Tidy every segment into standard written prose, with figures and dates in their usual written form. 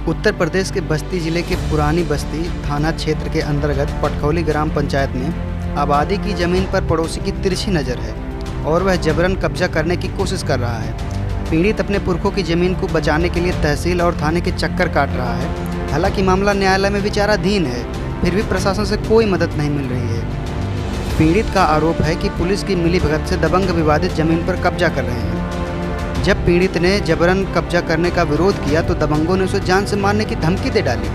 उत्तर प्रदेश के बस्ती जिले के पुरानी बस्ती थाना क्षेत्र के अंतर्गत पटखौली ग्राम पंचायत में आबादी की ज़मीन पर पड़ोसी की तिरछी नज़र है और वह जबरन कब्जा करने की कोशिश कर रहा है। पीड़ित अपने पुरखों की ज़मीन को बचाने के लिए तहसील और थाने के चक्कर काट रहा है। हालांकि मामला न्यायालय में विचाराधीन है, फिर भी प्रशासन से कोई मदद नहीं मिल रही है। पीड़ित का आरोप है कि पुलिस की मिलीभगत से दबंग विवादित ज़मीन पर कब्जा कर रहे हैं। जब पीड़ित ने जबरन कब्जा करने का विरोध किया तो दबंगों ने उसे जान से मारने की धमकी दे डाली।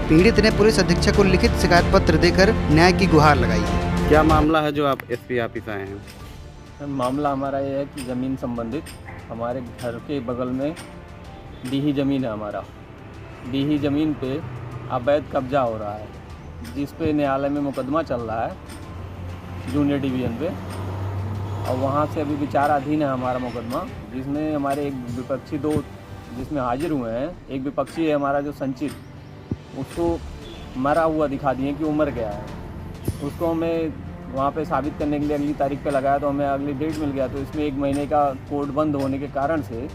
पीड़ित ने पुलिस अधीक्षक को लिखित शिकायत पत्र देकर न्याय की गुहार लगाई है। क्या मामला है जो आप एसपी ऑफिस आए हैं? मामला हमारा ये है कि ज़मीन संबंधित हमारे घर के बगल में डीही ज़मीन है। हमारा डीही ज़मीन पे अवैध कब्जा हो रहा है, जिस पे न्यायालय में मुकदमा चल रहा है जूनियर डिवीज़न पे, और वहाँ से अभी विचाराधीन है हमारा मुकदमा, जिसमें हमारे एक विपक्षी दो जिसमें हाजिर हुए हैं। एक विपक्षी है हमारा जो संचित, उसको मरा हुआ दिखा दिए कि वो मर गया है। उसको हमें वहाँ पे साबित करने के लिए अगली तारीख पे लगाया, तो हमें अगली डेट मिल गया। तो इसमें 1 महीने का कोर्ट बंद होने के कारण से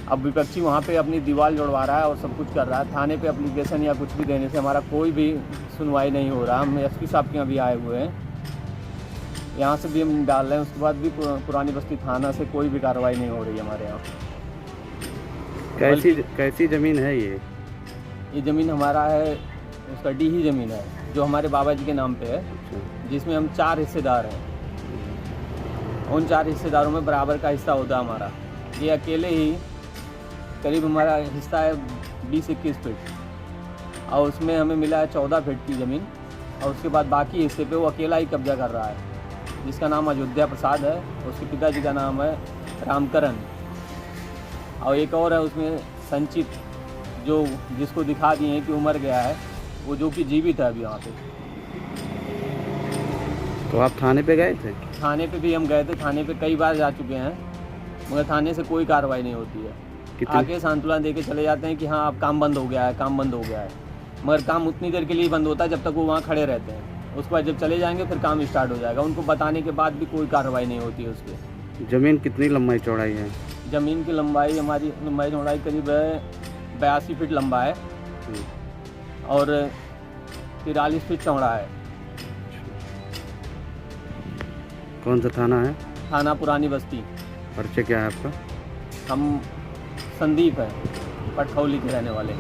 अब विपक्षी वहाँ पे अपनी दीवार जोड़वा रहा है और सब कुछ कर रहा है। थाने पे एप्लीकेशन या कुछ भी देने से हमारा कोई भी सुनवाई नहीं हो रहा। हम एसपी साहब के यहाँ भी आए हुए हैं, यहाँ से भी हम डाल रहे हैं, उसके बाद भी पुरानी बस्ती थाना से कोई भी कार्रवाई नहीं हो रही है हमारे यहाँ। कैसी ज़मीन है ये ज़मीन हमारा है, उसका डीही ज़मीन है जो हमारे बाबा जी के नाम पे है, जिसमें हम 4 हिस्सेदार हैं। उन 4 हिस्सेदारों में बराबर का हिस्सा होता है हमारा। ये अकेले ही करीब हमारा हिस्सा है 20-21 फीट, और उसमें हमें मिला है 14 फीट की ज़मीन, और उसके बाद बाकी हिस्से पे वो अकेला ही कब्जा कर रहा है, जिसका नाम अयोध्या प्रसाद है। उसके पिताजी का नाम है रामकरण, और एक और है उसमें संचित, जो जिसको दिखा दिए हैं कि उमर गया है, वो जो कि जीवित है अभी वहाँ पे। तो आप थाने पे गए थे? थाने पे भी हम गए थे, थाने पे कई बार जा चुके हैं, मगर थाने से कोई कार्रवाई नहीं होती है। आके सांत्वना दे के चले जाते हैं कि हाँ अब काम बंद हो गया है, काम बंद हो गया है, मगर काम उतनी देर के लिए बंद होता है जब तक वो वहाँ खड़े रहते हैं। उसके बाद जब चले जाएंगे फिर काम स्टार्ट हो जाएगा। उनको बताने के बाद भी कोई कार्रवाई नहीं होती है उस पर। ज़मीन कितनी लंबाई चौड़ाई है? ज़मीन की लंबाई हमारी लंबाई चौड़ाई करीब 82 फीट लंबा है और 43 फीट चौड़ा है। कौन सा थाना है? थाना पुरानी बस्ती। परिचय क्या है आपका? हम संदीप हैं, पटखौली के रहने वाले।